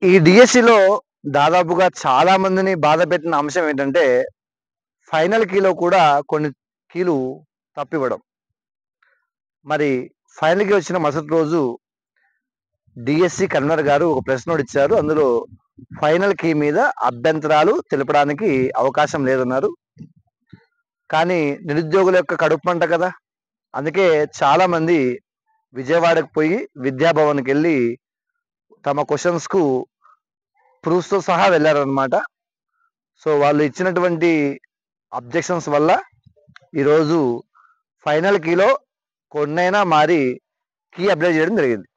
ఈ డిఎస్సిలో దాదాపుగా చాలా మందిని బాధపెట్టిన అంశం ఏంటంటే, ఫైనల్ కీలో కూడా కొన్ని కీలు తప్పివ్వడం. మరి ఫైనల్ కీ వచ్చిన మరుసటి రోజు డిఎస్సి కన్వీనర్ గారు ఒక ప్రెస్ నోట్ ఇచ్చారు. అందులో ఫైనల్ కీ మీద అభ్యంతరాలు తెలపడానికి అవకాశం లేదన్నారు. కానీ నిరుద్యోగుల యొక్క కడుపు మంట కదా! అందుకే చాలామంది విజయవాడకు పోయి విద్యాభవన్‌కెళ్ళి తమ క్వెషన్స్‌కు ప్రూఫ్స్‌తో సహా వెళ్లారనమాట. సో, వాళ్ళు ఇచ్చినటువంటి అబ్జెక్షన్స్ వల్ల ఈరోజు ఫైనల్ కీలో కొన్నైనా మారి కీ అప్డేట్ చేయడం జరిగింది.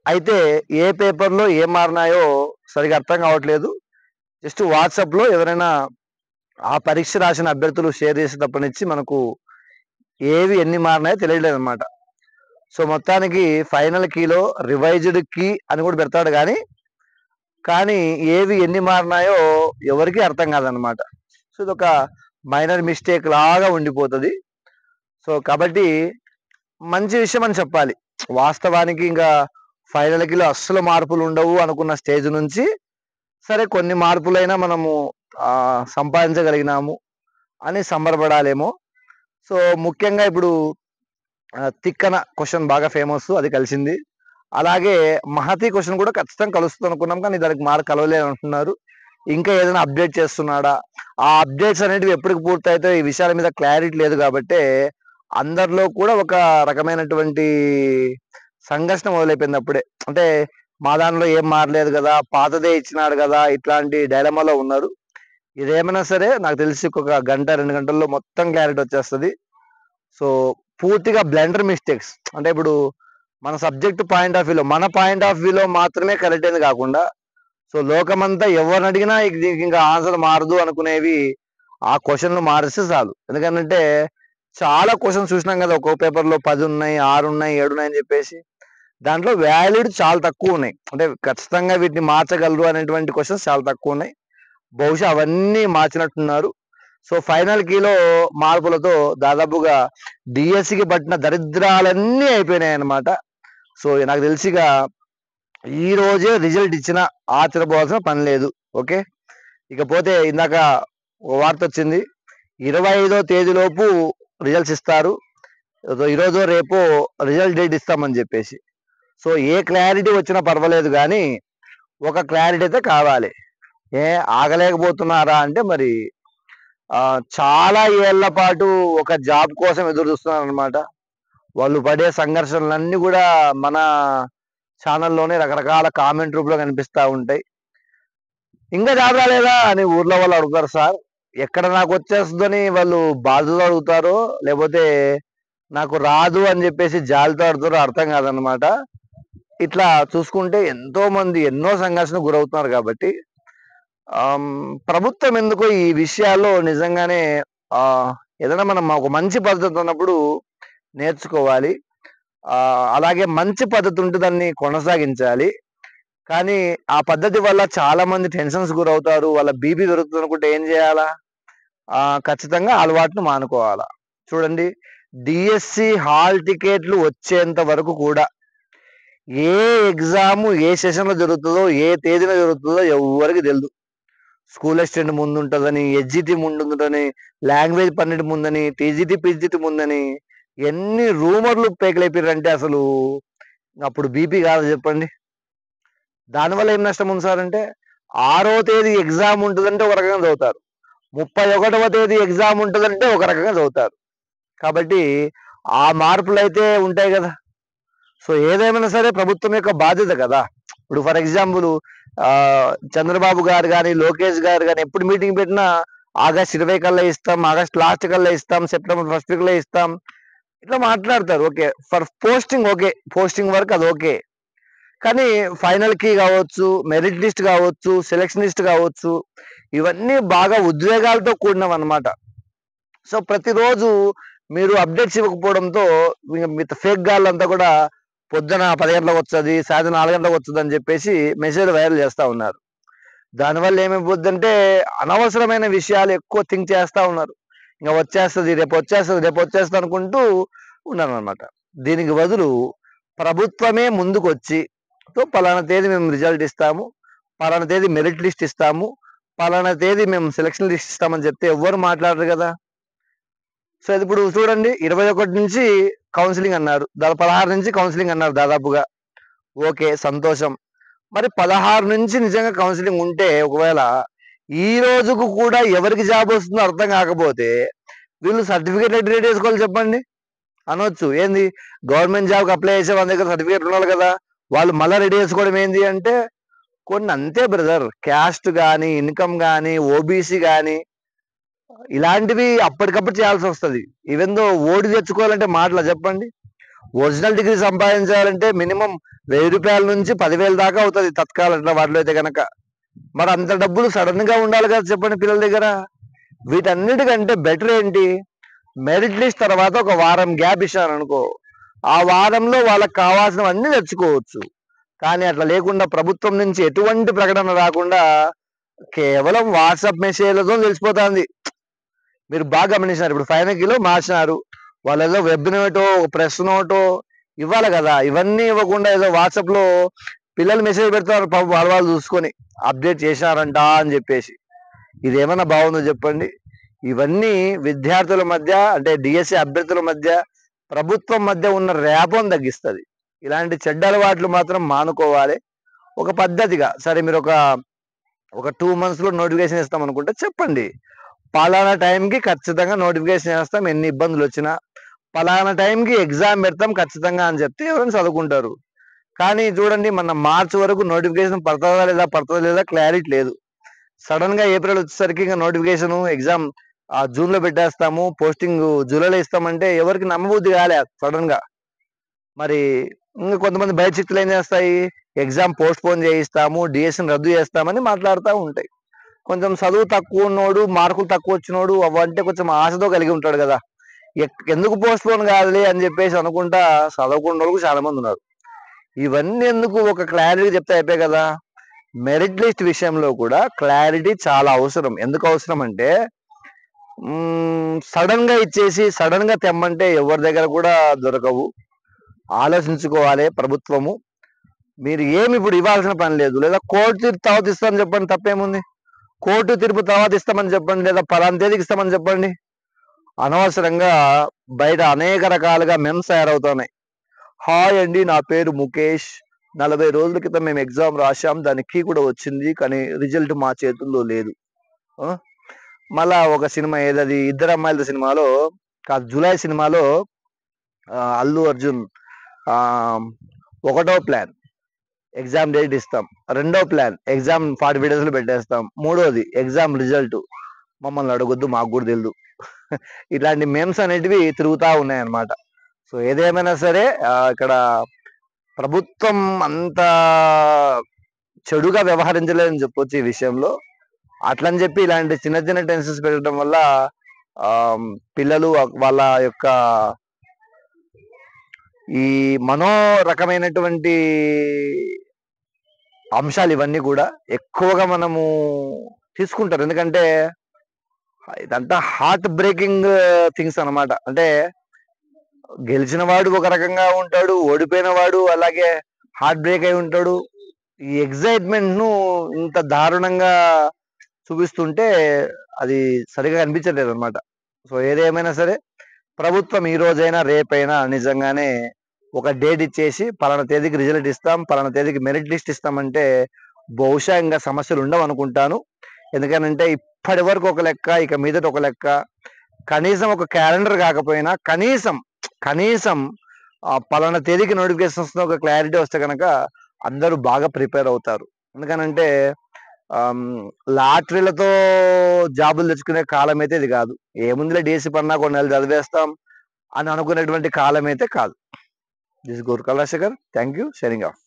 అయితే ఏ పేపర్‌లో ఏం మారినాయో సరిగ్గా అర్థం కావట్లేదు. జస్ట్ వాట్సాప్‌లో ఎవరైనా ఆ పరీక్ష రాసిన అభ్యర్థులు షేర్ చేసేటప్పటి నుంచి మనకు ఏవి ఎన్ని మారినాయో తెలియట్లేదనమాట. సో, మొత్తానికి ఫైనల్ కీలో రివైజ్డ్ కీ అని కూడా పెడతాడు కానీ ఏవి ఎన్ని మారినాయో ఎవరికీ అర్థం కాదనమాట. సో, ఇదొక మైనర్ మిస్టేక్ లాగా ఉండిపోతది. సో, కాబట్టి మంచి విషయం అని చెప్పాలి. వాస్తవానికి ఇంకా ఫైనల్ కీలో అస్సలు మార్పులు ఉండవు అనుకున్న స్టేజ్ నుంచి, సరే కొన్ని మార్పులైనా మనము సంపాదించగలిగినాము అని సంబరపడాలేమో. సో, ముఖ్యంగా ఇప్పుడు తిక్కన క్వెషన్ బాగా ఫేమస్, అది కలిసింది. అలాగే మహతి క్వెషన్ కూడా ఖచ్చితంగా కలుస్తుంది అనుకున్నాం. కానీ దానికి మార్క్ కలవలేదు అంటున్నారు. ఇంకా ఏదైనా అప్డేట్ చేస్తున్నాడా? ఆ అప్డేట్స్ అనేటివి ఎప్పటికి పూర్తయితాయో ఈ విషయాల మీద క్లారిటీ లేదు కాబట్టే, అందరిలో కూడా ఒక రకమైనటువంటి సంఘర్షణ మొదలైపోయింది అప్పుడే. అంటే మా దాంట్లో ఏం మారలేదు గదా! పాతదే ఇచ్చినాడు గదా! ఇట్లాంటి డైలమాలో ఉన్నారు. ఇదేమైనా సరే నాకు తెలిసి ఒక గంట, 2 గంటల్లో మొత్తం క్లారిటీ వచ్చేస్తది. సో, పూర్తిగా బ్లండర్ మిస్టేక్స్ అంటే ఇప్పుడు మన సబ్జెక్ట్ పాయింట్ ఆఫ్ వ్యూలో, మన పాయింట్ ఆఫ్ వ్యూలో మాత్రమే కరెక్ట్ అయింది కాకుండా, సో లోకమంతా ఎవరిని అడిగినా దీనికి ఇంకా ఆన్సర్ మారదు అనుకునేవి ఆ క్వెషన్‌లు మారిస్తే చాలు. ఎందుకనంటే చాలా క్వెషన్స్ చూసినాం కదా! ఒక్కో పేపర్‌లో 10 ఉన్నాయి, 6 ఉన్నాయి, 7 ఉన్నాయని చెప్పేసి. దాంట్లో వాలిడ్ చాలా తక్కువ ఉన్నాయి. అంటే ఖచ్చితంగా వీటిని మార్చగలరు అనేటువంటి క్వెషన్స్ చాలా తక్కువ ఉన్నాయి. బహుశా అవన్నీ మార్చినట్టున్నారు. సో, ఫైనల్ కీలో మార్పులతో దాదాపుగా డిఎస్సికి పట్టిన దరిద్రాలన్నీ అయిపోయినాయన్నమాట. సో, నాకు తెలిసి ఇక ఈ రోజే రిజల్ట్ ఇచ్చినా ఆశ్చర్యపోవాల్సిన పని లేదు. ఓకే. ఇకపోతే ఇందాక ఓ వార్తొచ్చింది. 25వ తేదీలోపు రిజల్ట్స్ ఇస్తారు. ఈరోజో రేపో రిజల్ట్ డేట్ ఇస్తామని జెప్పేసి. సో, ఏ క్లారిటీ వచ్చినా పర్వాలేదు గానీ, ఒక క్లారిటీ అయితే కావాలి. ఆగలేకపోతున్నారా అంటే మరి చాలా ఏళ్ల పాటు ఒక జాబ్ కోసం ఎదురు చూస్తున్నారనమాట. వాళ్ళు పడే సంఘర్షణలన్నీ గూడా మన ఛానల్‌లోనే రకరకాల కామెంట్ రూపంలో కనిపిస్తా ఉంటాయి. "ఇంకా జాబ్ రాలేదా?" అని ఊర్లో వాళ్ళు అడుగుతారు సార్. ఎక్కడ నాకొచ్చేస్తదని వాళ్ళు బాధతో అడుగుతారో, లేపోతే నాకు రాదు అని జెప్పేసి జాలితో అడుగుతారో అర్థం కాదనమాట. ఇట్లా చూసుకుంటే ఎంతోమంది ఎన్నో సంఘర్షణకు గురవుతున్నారు గాబట్టి, ప్రభుత్వం ఎందుకో ఈ విషయాల్లో నిజంగానే ఏదైనా మనం ఒక మంచి పద్ధతి ఉన్నప్పుడు నేర్చుకోవాలి. అలాగే మంచి పద్ధతి ఉంటే దాన్ని కొనసాగించాలి. కానీ ఆ పద్ధతి వల్ల చాలా మంది టెన్షన్స్ గురవుతారు. వాళ్ళ బీపీ పెరుగుతుందనుకుంటే ఏం జేయాలా? ఖచ్చితంగా అలవాటును మానుకోవాలా. చూడండి, డీఎస్సీ హాల్ టికెట్లు వచ్చేంత వరకు కూడా ఏ ఎగ్జాము ఏ సెషన్‌లో జరుగుతదో, ఏ తేదీన జరుగుతదో ఎవ్వరికీ తెలీదు. స్కూల్ అసిస్టెంట్ ముందుంటదని, ఎస్‌జిటి ముందుంటదని, లాంగ్వేజ్ పండిట్ ముందని, టీజీటీ, పీజీటీ ముందని ఎన్ని రూమర్‌లు పేకలేపిర్రంటే అసలు అప్పుడు బీపీ కాదా చెప్పండి? దానివల్ల ఏం నష్టం ఉంది సార్ అంటే, 6వ తేదీ ఎగ్జామ్ ఉంటదంటే ఒక రకంగా చదువుతారు. 31వ తేదీ ఎగ్జామ్ ఉంటదంటే ఒక రకంగా చదువుతారు. కాబట్టి ఆ మార్పులైతే ఉంటాయి గదా! సో, ఏదేమైనా సరే ప్రభుత్వం యొక్క బాధ్యత కదా! ఇప్పుడు ఫర్ ఎగ్జాంపుల్ చంద్రబాబు గారు గాని, లోకేష్ గారు గాని ఎప్పుడు మీటింగ్ పెట్టినా ఆగస్ట్ 20 కల్లా ఇస్తాం, ఆగస్ట్ లాస్ట్ కల్లా ఇస్తాం, సెప్టెంబర్ ఫస్ట్ వీక్‌లో ఇస్తాం. ఇట్లా మాట్లాడతారు. Okay. For posting okay. Posting వరకు అది ఓకే. కానీ ఫైనల్ కీ గావచ్చు, మెరిట్ లిస్ట్ గావచ్చు, సెలక్షన్ లిస్ట్ గావచ్చు, ఇవన్నీ బాగా ఉద్వేగాలతో కూడినవన్నమాట. సో, ప్రతిరోజు మీరు అప్డేట్స్ ఇవ్వకపోవడంతో మిగతా ఫేక్ గాళ్ళంతా కూడా పొద్దున 10 గంటలకొస్తది, సాయంత్రం 4 గంటలకొస్తదని జెప్పేసి మెసేజ్‌లు వైరల్ చేస్తా ఉన్నారు. దానివల్ల ఏమైపోద్దంటే అనవసరమైన విషయాలు ఎక్కువ థింక్ చేస్తా ఉన్నారు. ఇంక వచ్చేస్తది, రేపొచ్చేస్తది, రేపొచ్చేస్తది అనుకుంటూ ఉన్నారనమాట. దీనికి బదులు ప్రభుత్వమే ముందుకొచ్చి సో పలానా తేదీ మేము రిజల్ట్ ఇస్తాము, పలానా తేదీ మెరిట్ లిస్ట్ ఇస్తాము, పలానా తేదీ మేము సెలక్షన్ లిస్ట్ ఇస్తామని చెప్తే ఎవ్వరు మాట్లాడరు కదా. సో ఇప్పుడు చూడండి 21 నుంచి కౌన్సిలింగ్ అన్నారు, 16 నుంచి కౌన్సిలింగ్ అన్నారు దాదాపుగా. ఓకే, సంతోషం. మరి 16 నుంచి నిజంగా కౌన్సిలింగ్ ఉంటే ఒకవేళ ఈ రోజుకు కూడా ఎవరికి జాబ్ వస్తుందో అర్థం కాకపోతే వీళ్ళు సర్టిఫికేట్ రెడీ చేసుకోవాలి చెప్పండి అనొచ్చు. ఏంది, గవర్నమెంట్ జాబ్కి అప్లై చేసే వాళ్ళ దగ్గర సర్టిఫికేట్ ఉండాలి కదా, వాళ్ళు మళ్ళీ రెడీ చేసుకోవడం ఏంది అంటే కొన్ని అంతే బ్రదర్. క్యాస్ట్ కానీ, ఇన్కమ్ కానీ, ఓబీసీ కానీ ఇలాంటివి అప్పటికప్పుడు చేయాల్సి వస్తుంది. ఈవెన్ దో ఓడి తెచ్చుకోవాలంటే మాటలా చెప్పండి. ఒరిజినల్ డిగ్రీ సంపాదించాలంటే మినిమం 1000 రూపాయల నుంచి 10,000 దాకా అవుతుంది తత్కాల అట్లా వాటిలో అయితే కనుక. మరి అంత డబ్బులు సడన్ గా ఉండాలి కదా చెప్పండి పిల్లల దగ్గర. వీటన్నిటికంటే బెటర్ ఏంటి, మెరిట్ లిస్ట్ తర్వాత ఒక వారం గ్యాప్ ఇచ్చాను అనుకో, ఆ వారంలో వాళ్ళకి కావాల్సినవన్నీ తెచ్చుకోవచ్చు. కానీ అట్లా లేకుండా ప్రభుత్వం నుంచి ఎటువంటి ప్రకటన రాకుండా కేవలం వాట్సాప్ మెసేజ్లతో తెలిసిపోతుంది. మీరు బాగా గమనించారు, ఇప్పుడు ఫైనల్ కిలో మార్చినారు, వాళ్ళు ఏదో వెబ్ నోటో ప్రెస్ నోటో ఇవ్వాలి కదా, ఇవన్నీ ఇవ్వకుండా ఏదో వాట్సాప్ లో పిల్లలు మెసేజ్ పెడతారు పాపం వాళ్ళు చూసుకొని అప్డేట్ చేశారంట అని చెప్పేసి. ఇదేమన్నా బాగుందో చెప్పండి. ఇవన్నీ విద్యార్థుల మధ్య అంటే డిఎస్సి అభ్యర్థుల మధ్య ప్రభుత్వం మధ్య ఉన్న ర్యాపోను తగ్గిస్తుంది. ఇలాంటి చెడ్డ అలవాట్లు మాత్రం మానుకోవాలి ఒక పద్ధతిగా. సరే మీరు ఒక 2 months లో నోటిఫికేషన్ ఇస్తాం అనుకుంటే చెప్పండి, పలానా టైంకి ఖచ్చితంగా నోటిఫికేషన్ చేస్తాం, ఎన్ని ఇబ్బందులు వచ్చినా పలానా టైంకి ఎగ్జామ్ పెడతాం ఖచ్చితంగా అని చెప్తే ఎవరైనా చదువుకుంటారు. కానీ చూడండి, మన మార్చ్ వరకు నోటిఫికేషన్ పడుతుందా లేదా క్లారిటీ లేదు. సడన్ గా ఏప్రిల్ వచ్చేసరికి ఇంకా నోటిఫికేషన్ ఎగ్జామ్ జూన్ లో పెట్టేస్తాము, పోస్టింగ్ జూలైలో ఇస్తామంటే ఎవరికి నమ్మబుద్ధి కాలే సడన్ గా. మరి ఇంకా కొంతమంది బయట శక్తులు ఏం చేస్తాయి, ఎగ్జామ్ పోస్ట్ పోన్ చేయిస్తాము, డిఎస్సిని రద్దు చేస్తామని మాట్లాడుతూ ఉంటాయి. కొంచెం చదువు తక్కువ ఉన్నోడు, మార్కులు తక్కువ వచ్చినోడు అవంటే కొంచెం ఆశతో కలిగి ఉంటాడు కదా, ఎందుకు పోస్ట్ పోన్ కాదులే అని చెప్పేసి అనుకుంటా చదవకుండా వాళ్ళకు చాలా మంది ఉన్నారు. ఇవన్నీ ఎందుకు, ఒక క్లారిటీ చెప్తే అయిపోయి కదా. మెరిట్ లిస్ట్ విషయంలో కూడా క్లారిటీ చాలా అవసరం. ఎందుకు అవసరం అంటే సడన్ గా ఇచ్చేసి సడన్ గా తెమ్మంటే ఎవరి దగ్గర కూడా దొరకవు. ఆలోచించుకోవాలి ప్రభుత్వము. మీరు ఏమి ఇప్పుడు ఇవ్వాల్సిన పని లేదు, లేదా కోర్టు తీర్పు తర్వాత ఇస్తామని చెప్పండి, తప్పేముంది. కోర్టు తీర్పు తర్వాత ఇస్తామని చెప్పండి, లేదా పలానా తేదీకి ఇస్తామని చెప్పండి. అనవసరంగా బయట అనేక రకాలుగా మెమ్స్ తయారవుతున్నాయి. హాయ్ అండి, నా పేరు ముఖేష్, 40 రోజుల క్రితం మేము ఎగ్జామ్ రాశాం, దానికి కూడా వచ్చింది, కానీ రిజల్ట్ మా చేతుల్లో లేదు. మళ్ళా ఒక సినిమా ఏదది, ఇద్దరు అమ్మాయిల సినిమాలో కాదు, జూలై సినిమాలో అల్లు అర్జున్ 1వ ప్లాన్ ఎగ్జామ్ డేట్ ఇస్తాం, 2వ ప్లాన్ ఎగ్జామ్ 40 days లో పెట్టేస్తాం, 3వది ఎగ్జామ్ రిజల్ట్ మమ్మల్ని అడగొద్దు మాకు కూడా తెలియదు. ఇట్లాంటి మేమ్స్ అనేటివి తిరుగుతూ ఉన్నాయి అన్నమాట. సో ఏదేమైనా సరే ఇక్కడ ప్రభుత్వం అంత చెడుగా వ్యవహరించలేదని చెప్పొచ్చు ఈ విషయంలో. అట్లని చెప్పి ఇలాంటి చిన్న చిన్న టెన్షన్స్ పెట్టడం వల్ల పిల్లలు వాళ్ళ యొక్క ఈ మనో రకమైనటువంటి అంశాలు ఇవన్నీ కూడా ఎక్కువగా మనము తీసుకుంటారు. ఎందుకంటే ఇదంతా హార్ట్ బ్రేకింగ్ థింగ్స్ అన్నమాట. అంటే గెలిచిన వాడు ఒక రకంగా ఉంటాడు, ఓడిపోయిన వాడు అలాగే హార్ట్ బ్రేక్ అయి ఉంటాడు. ఈ ఎగ్జైట్మెంట్ ను ఇంత దారుణంగా చూపిస్తుంటే అది సరిగా అనిపించలేదు అనమాట. సో ఏదేమైనా సరే ప్రభుత్వం ఈ రోజైనా రేపైనా నిజంగానే ఒక డేట్ ఇచ్చేసి పలానా తేదీకి రిజల్ట్ ఇస్తాం, పలానా తేదీకి మెరిట్ లిస్ట్ ఇస్తామంటే బహుశా ఇంకా సమస్యలు ఉండవు అనుకుంటాను. ఎందుకనంటే ఇప్పటి వరకు ఒక లెక్క, ఇక మీదట ఒక లెక్క. కనీసం ఒక క్యాలెండర్ కాకపోయినా కనీసం పలానా తేదీకి నోటిఫికేషన్ వస్తున్న ఒక క్లారిటీ వస్తే కనుక అందరూ బాగా ప్రిపేర్ అవుతారు. ఎందుకనంటే లాటరీలతో జాబులు తెచ్చుకునే కాలం అయితే ఇది కాదు. ఏముందిలే డిఎస్సి పన్నా కొన్ని నెలలు చదివేస్తాం అని అనుకునేటువంటి కాలం అయితే కాదు. This Guru Kalashekhar, thank you, signing of.